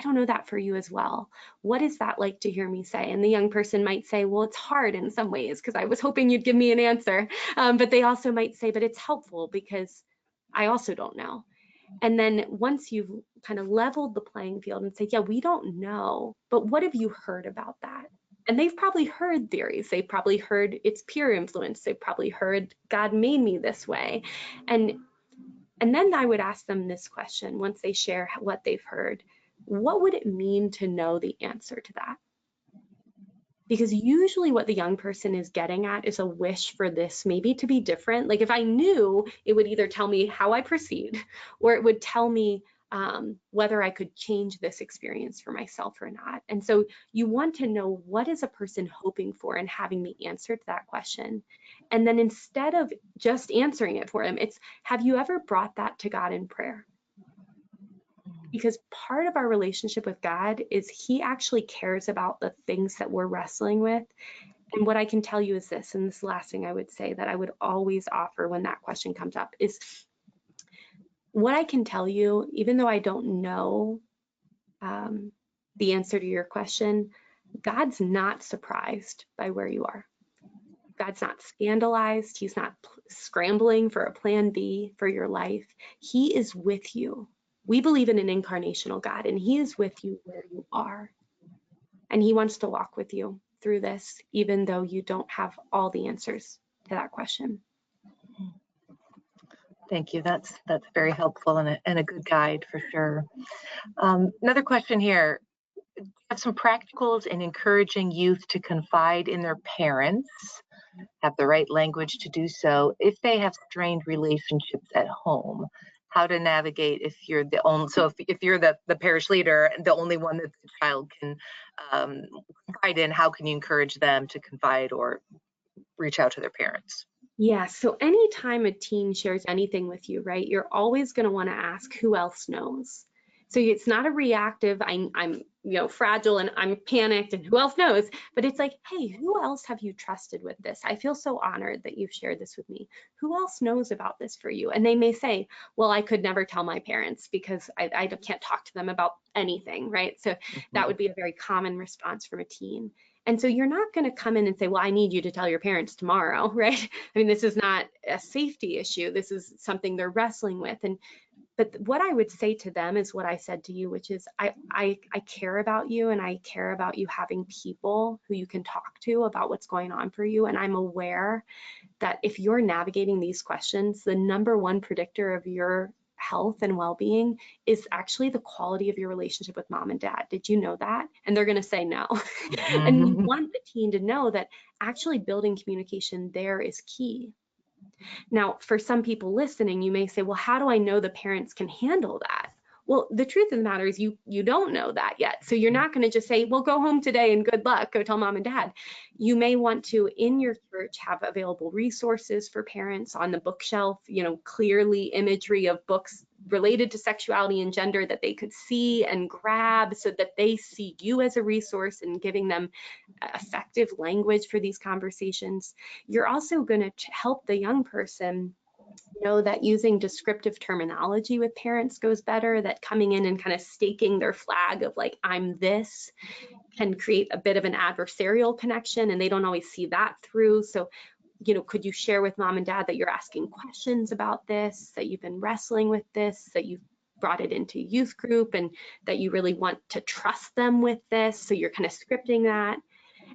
know that for you as well. What is that like to hear me say? And the young person might say, well, it's hard in some ways because I was hoping you'd give me an answer. But they also might say, but it's helpful because I also don't know. And then once you've kind of leveled the playing field and say, yeah, we don't know, but what have you heard about that? And they've probably heard theories. They've probably heard it's peer influence. They've probably heard God made me this way. And then I would ask them this question once they share what they've heard. What would it mean to know the answer to that? Because usually what the young person is getting at is a wish for this maybe to be different. Like if I knew, it would either tell me how I proceed, or it would tell me whether I could change this experience for myself or not. And so you want to know, what is a person hoping for, and having the answer to that question. And then instead of just answering it for them, it's, have you ever brought that to God in prayer? Because part of our relationship with God is He actually cares about the things that we're wrestling with. And what I can tell you is this, and this last thing I would say that I would always offer when that question comes up is, what I can tell you, even though I don't know the answer to your question, God's not surprised by where you are. God's not scandalized. He's not scrambling for a plan B for your life. He is with you. We believe in an incarnational God, and He is with you where you are. And He wants to walk with you through this, even though you don't have all the answers to that question. Thank you. That's very helpful and a good guide for sure. Another question here. Do you have some practicals in encouraging youth to confide in their parents, have the right language to do so, if they have strained relationships at home? How to navigate if you're the only, so if you're the parish leader and the only one that the child can confide in, how can you encourage them to confide or reach out to their parents? Yeah, so anytime a teen shares anything with you, right, you're always going to want to ask, who else knows? So it's not a reactive, I'm fragile and I'm panicked and who else knows, but it's like, hey, who else have you trusted with this? I feel so honored that you've shared this with me. Who else knows about this for you? And they may say, well, I could never tell my parents because I can't talk to them about anything, right? So that would be a very common response from a teen. And so you're not going to come in and say, well, I need you to tell your parents tomorrow, right? I mean, this is not a safety issue. This is something they're wrestling with. But what I would say to them is what I said to you, which is I care about you, and I care about you having people who you can talk to about what's going on for you. And I'm aware that if you're navigating these questions, the number one predictor of your health and well-being is actually the quality of your relationship with mom and dad. Did you know that? And they're going to say no. And you want the teen to know that actually building communication there is key. Now, for some people listening, you may say, well, how do I know the parents can handle that? Well, the truth of the matter is you don't know that yet. So you're not going to just say, well, go home today and good luck, go tell mom and dad. You may want to, in your church, have available resources for parents on the bookshelf, clearly imagery of books related to sexuality and gender that they could see and grab, so that they see you as a resource and giving them effective language for these conversations. You're also going to help the young person know that using descriptive terminology with parents goes better, that coming in and kind of staking their flag of like, I'm this, can create a bit of an adversarial connection, and they don't always see that through. So, could you share with mom and dad that you're asking questions about this, that you've been wrestling with this, that you've brought it into youth group, and that you really want to trust them with this? So you're kind of scripting that.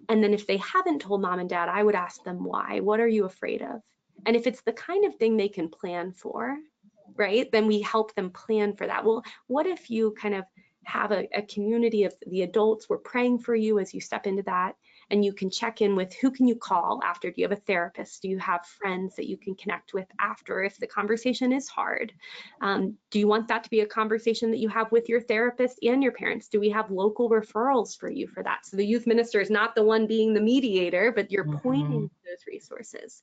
And then if they haven't told mom and dad, I would ask them why. What are you afraid of? And if it's the kind of thing they can plan for, right, then we help them plan for that. Well, what if you kind of have a community of the adults, we're praying for you as you step into that, and you can check in with who can you call after? Do you have a therapist? Do you have friends that you can connect with after if the conversation is hard? Do you want that to be a conversation that you have with your therapist and your parents? Do we have local referrals for you for that? So the youth minister is not the one being the mediator, but you're pointing to those resources.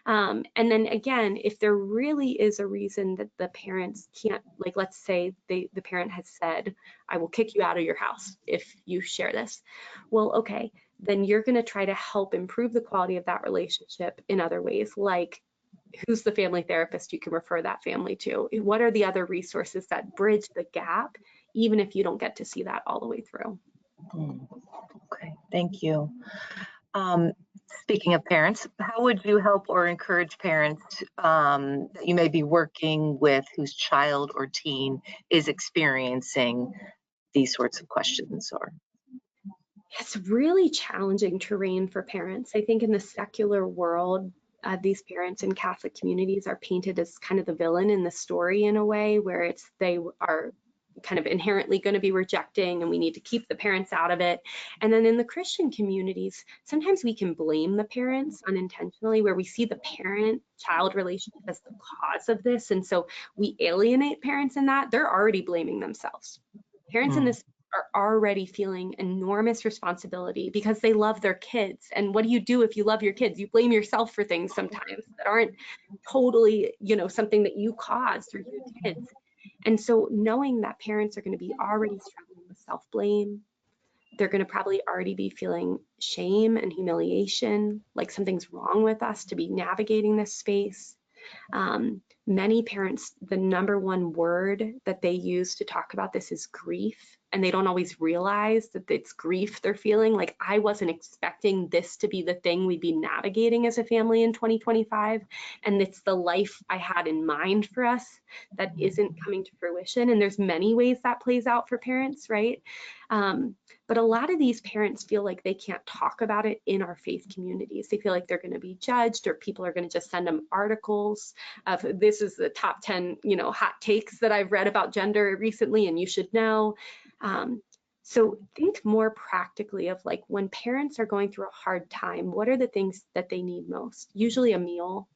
And then again, if there really is a reason that the parents can't, like let's say the parent has said, I will kick you out of your house if you share this. Well, okay, then you're going to try to help improve the quality of that relationship in other ways, like who's the family therapist you can refer that family to? What are the other resources that bridge the gap, even if you don't get to see that all the way through? Okay, thank you. Speaking of parents, how would you help or encourage parents that you may be working with whose child or teen is experiencing these sorts of questions? Or It's really challenging terrain for parents. I think in the secular world, these parents in Catholic communities are painted as kind of the villain in the story in a way where they are kind of inherently going to be rejecting and we need to keep the parents out of it. And then in the Christian communities, sometimes we can blame the parents unintentionally, where we see the parent-child relationship as the cause of this. And so we alienate parents in that. They're already blaming themselves. Parents in this are already feeling enormous responsibility because they love their kids. And what do you do if you love your kids? You blame yourself for things sometimes that aren't totally, something that you caused or you did. And so knowing that parents are going to be already struggling with self-blame, they're going to probably already be feeling shame and humiliation, like something's wrong with us to be navigating this space. Many parents, the number one word that they use to talk about this is grief, and they don't always realize that it's grief they're feeling. Like, I wasn't expecting this to be the thing we'd be navigating as a family in 2025, and it's the life I had in mind for us that isn't coming to fruition. And there's many ways that plays out for parents, right? But a lot of these parents feel like they can't talk about it in our faith communities. They feel like they're going to be judged, or people are going to just send them articles of, this is the top 10, hot takes that I've read about gender recently, and you should know. So think more practically of, like, when parents are going through a hard time, what are the things that they need most? Usually a meal.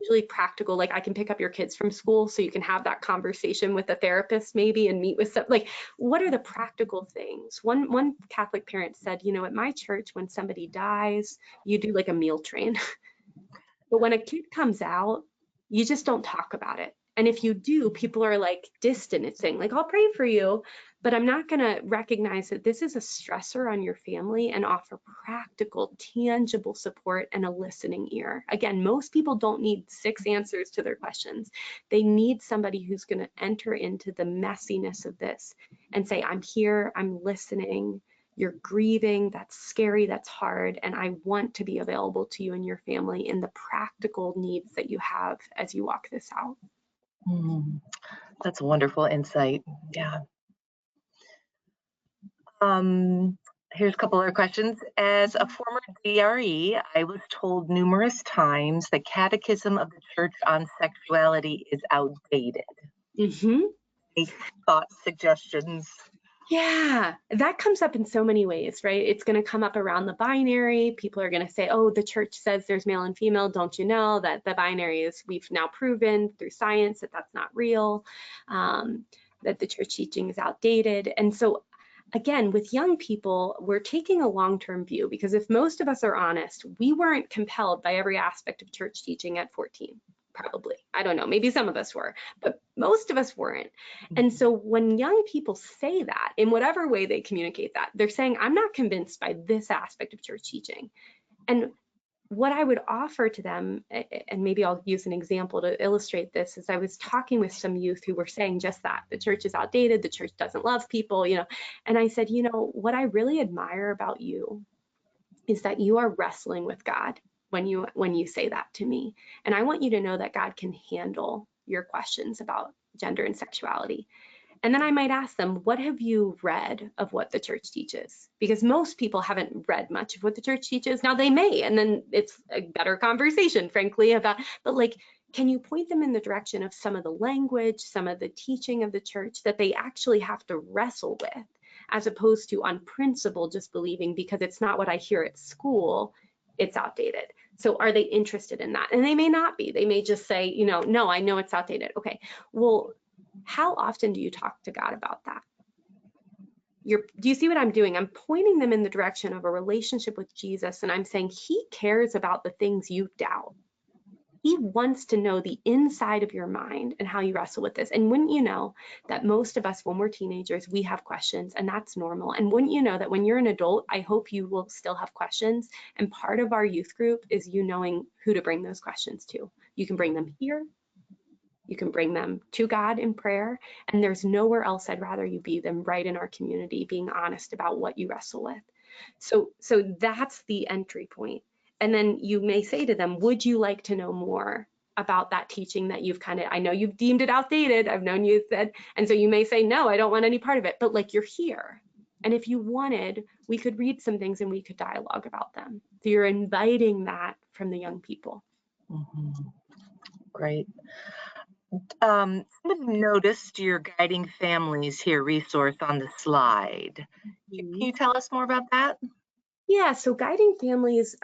Usually practical, like, I can pick up your kids from school so you can have that conversation with a therapist maybe and meet with some, like, what are the practical things? One Catholic parent said, at my church, when somebody dies, you do like a meal train. But when a kid comes out, you just don't talk about it. And if you do, people are like distancing, like, I'll pray for you, but I'm not going to recognize that this is a stressor on your family and offer practical, tangible support and a listening ear. Again, most people don't need 6 answers to their questions. They need somebody who's going to enter into the messiness of this and say, I'm here, I'm listening. You're grieving, that's scary, that's hard, and I want to be available to you and your family in the practical needs that you have as you walk this out. That's a wonderful insight. Yeah. Here's a couple other questions. As a former DRE, I was told numerous times the Catechism of the Church on Sexuality is outdated. Any thoughts, suggestions? Yeah, that comes up in so many ways, right? It's going to come up around the binary. People are going to say, oh, the church says there's male and female. Don't you know that the binary is, we've now proven through science that that's not real, that the church teaching is outdated. And so again, with young people, we're taking a long-term view, because if most of us are honest, we weren't compelled by every aspect of church teaching at 14. Probably. I don't know. Maybe some of us were, but most of us weren't. And so when young people say that, in whatever way they communicate that, they're saying, I'm not convinced by this aspect of church teaching. And what I would offer to them, and maybe I'll use an example to illustrate this, is I was talking with some youth who were saying just that. The church is outdated. The church doesn't love people, and I said, what I really admire about you is that you are wrestling with God when you say that to me. And I want you to know that God can handle your questions about gender and sexuality. And then I might ask them, what have you read of what the church teaches? Because most people haven't read much of what the church teaches. Now they may, and then it's a better conversation, frankly, but like, can you point them in the direction of some of the language, some of the teaching of the church that they actually have to wrestle with, as opposed to on principle just believing because it's not what I hear at school, it's outdated. So are they interested in that? And they may not be. They may just say, no, I know it's outdated. Okay, well, how often do you talk to God about that? Do you see what I'm doing? I'm pointing them in the direction of a relationship with Jesus, and I'm saying he cares about the things you doubt. He wants to know the inside of your mind and how you wrestle with this. And wouldn't you know that most of us, when we're teenagers, we have questions, and that's normal. And wouldn't you know that when you're an adult, I hope you will still have questions. And part of our youth group is you knowing who to bring those questions to. You can bring them here. You can bring them to God in prayer. And there's nowhere else I'd rather you be than right in our community, being honest about what you wrestle with. So that's the entry point. And then you may say to them, would you like to know more about that teaching that you've I know you've deemed it outdated. I've known you said, and so you may say, no, I don't want any part of it, but like, you're here. And if you wanted, we could read some things and we could dialogue about them. So you're inviting that from the young people. Great. Somebody noticed your Guiding Families here resource on the slide. Can you tell us more about that? Yeah, so Guiding Families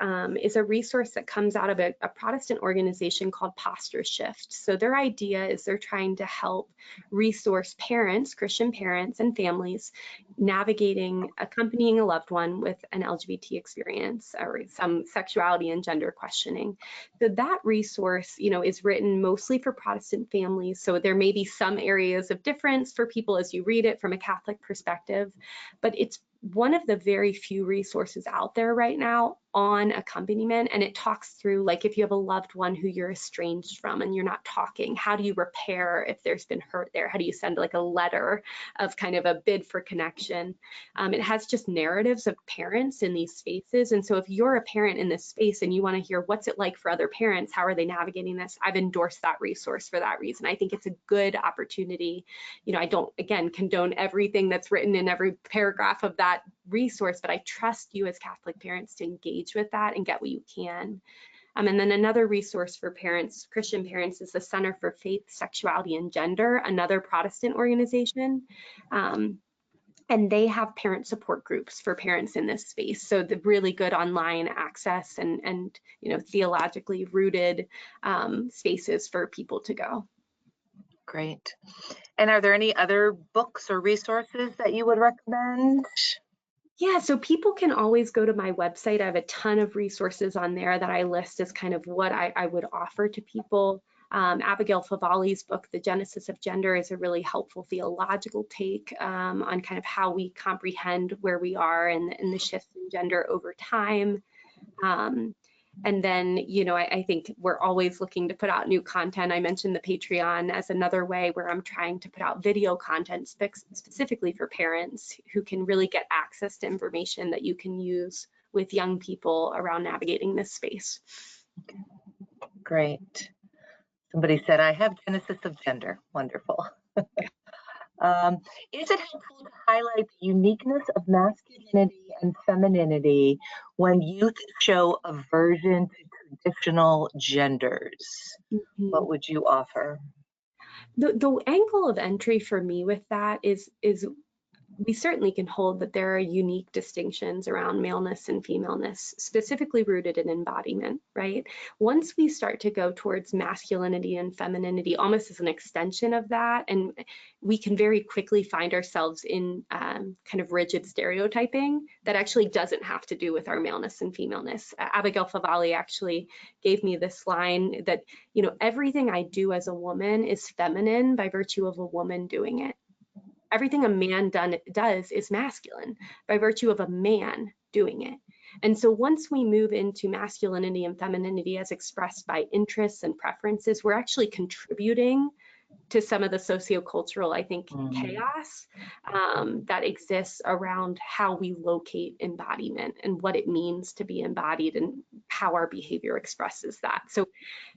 is a resource that comes out of a Protestant organization called Pastoral. So their idea is they're trying to help resource parents, Christian parents and families, navigating accompanying a loved one with an LGBT experience or some sexuality and gender questioning. So that resource, is written mostly for Protestant families. So there may be some areas of difference for people as you read it from a Catholic perspective, but it's one of the very few resources out there right now on accompaniment, and it talks through, like, if you have a loved one who you're estranged from and you're not talking, how do you repair if there's been hurt there? How do you send like a letter of kind of a bid for connection? It has just narratives of parents in these spaces, and so if you're a parent in this space and you want to hear what's it like for other parents, how are they navigating this, I've endorsed that resource for that reason. I think it's a good opportunity. I don't, again, condone everything that's written in every paragraph of that resource, but I trust you as Catholic parents to engage with that and get what you can. And then another resource for parents, Christian parents, is the Center for Faith, Sexuality, and Gender, another Protestant organization. And they have parent support groups for parents in this space. So the really good online access and theologically rooted spaces for people to go. Great. And are there any other books or resources that you would recommend? Yeah, so people can always go to my website. I have a ton of resources on there that I list as kind of what I would offer to people. Abigail Favali's book, The Genesis of Gender, is a really helpful theological take on kind of how we comprehend where we are and the shifts in gender over time. And then, I think we're always looking to put out new content. I mentioned the Patreon as another way where I'm trying to put out video content specifically for parents who can really get access to information that you can use with young people around navigating this space. Great. Somebody said, I have Genesis of Gender. Wonderful. Is it helpful to highlight the uniqueness of masculinity and femininity when youth show aversion to traditional genders? What would you offer? The angle of entry for me with that is we certainly can hold that there are unique distinctions around maleness and femaleness, specifically rooted in embodiment, right? Once we start to go towards masculinity and femininity, almost as an extension of that, and we can very quickly find ourselves in kind of rigid stereotyping that actually doesn't have to do with our maleness and femaleness. Abigail Favali actually gave me this line that, everything I do as a woman is feminine by virtue of a woman doing it. Everything a man does is masculine by virtue of a man doing it. And so once we move into masculinity and femininity as expressed by interests and preferences, we're actually contributing to some of the sociocultural, I think, chaos that exists around how we locate embodiment and what it means to be embodied and how our behavior expresses that.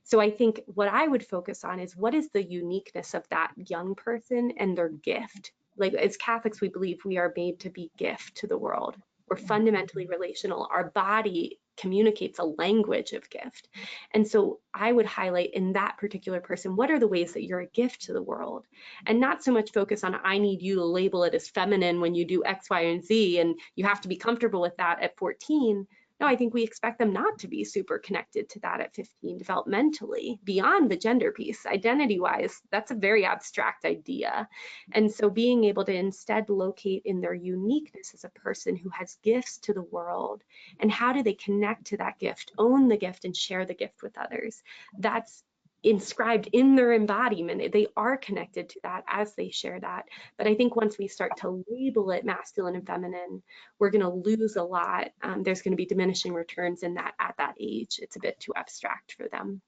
So I think what I would focus on is what is the uniqueness of that young person and their gift. Like, as Catholics, we believe we are made to be gift to the world. We're fundamentally relational. Our body communicates a language of gift. And so I would highlight in that particular person, what are the ways that you're a gift to the world? And not so much focus on, I need you to label it as feminine when you do X, Y, and Z, and you have to be comfortable with that at 14. No, I think we expect them not to be super connected to that at 15 developmentally, beyond the gender piece. Identity-wise, that's a very abstract idea. And so being able to instead locate in their uniqueness as a person who has gifts to the world, and how do they connect to that gift, own the gift, and share the gift with others. That's inscribed in their embodiment. They are connected to that as they share that. But I think once we start to label it masculine and feminine, we're going to lose a lot. There's going to be diminishing returns in that at that age. It's a bit too abstract for them.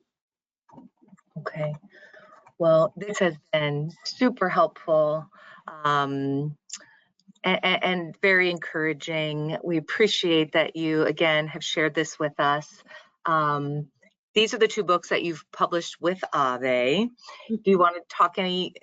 Okay. Well, this has been super helpful and very encouraging. We appreciate that you, again, have shared this with us. These are the two books that you've published with Ave. Do you want to talk any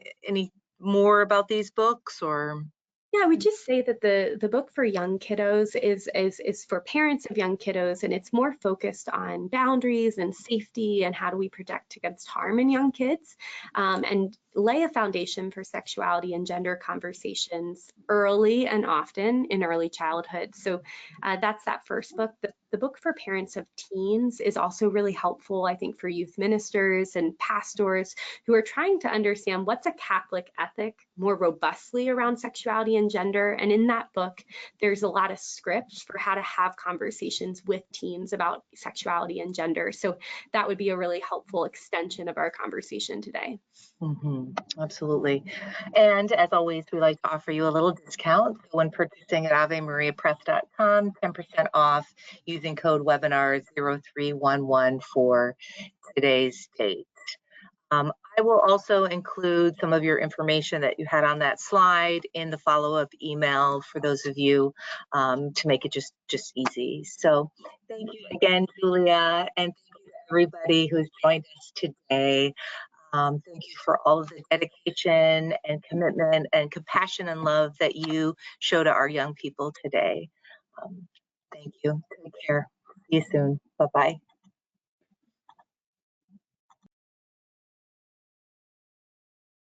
more about these books, or? Yeah, I would just say that the book for young kiddos is for parents of young kiddos, and it's more focused on boundaries and safety and how do we protect against harm in young kids, and lay a foundation for sexuality and gender conversations early and often in early childhood. So that's that first book. The book for parents of teens is also really helpful, I think, for youth ministers and pastors who are trying to understand what's a Catholic ethic more robustly around sexuality and gender. And in that book, there's a lot of scripts for how to have conversations with teens about sexuality and gender. So that would be a really helpful extension of our conversation today. Absolutely. And as always, we like to offer you a little discount when purchasing at AveMariaPress.com, 10% off using code webinar0311 for today's date. I will also include some of your information that you had on that slide in the follow-up email for those of you to make it just easy. So thank you again, Julia, and thank you to everybody who's joined us today. Thank you for all of the dedication and commitment and compassion and love that you show to our young people today. Thank you. Take care. See you soon. Bye-bye.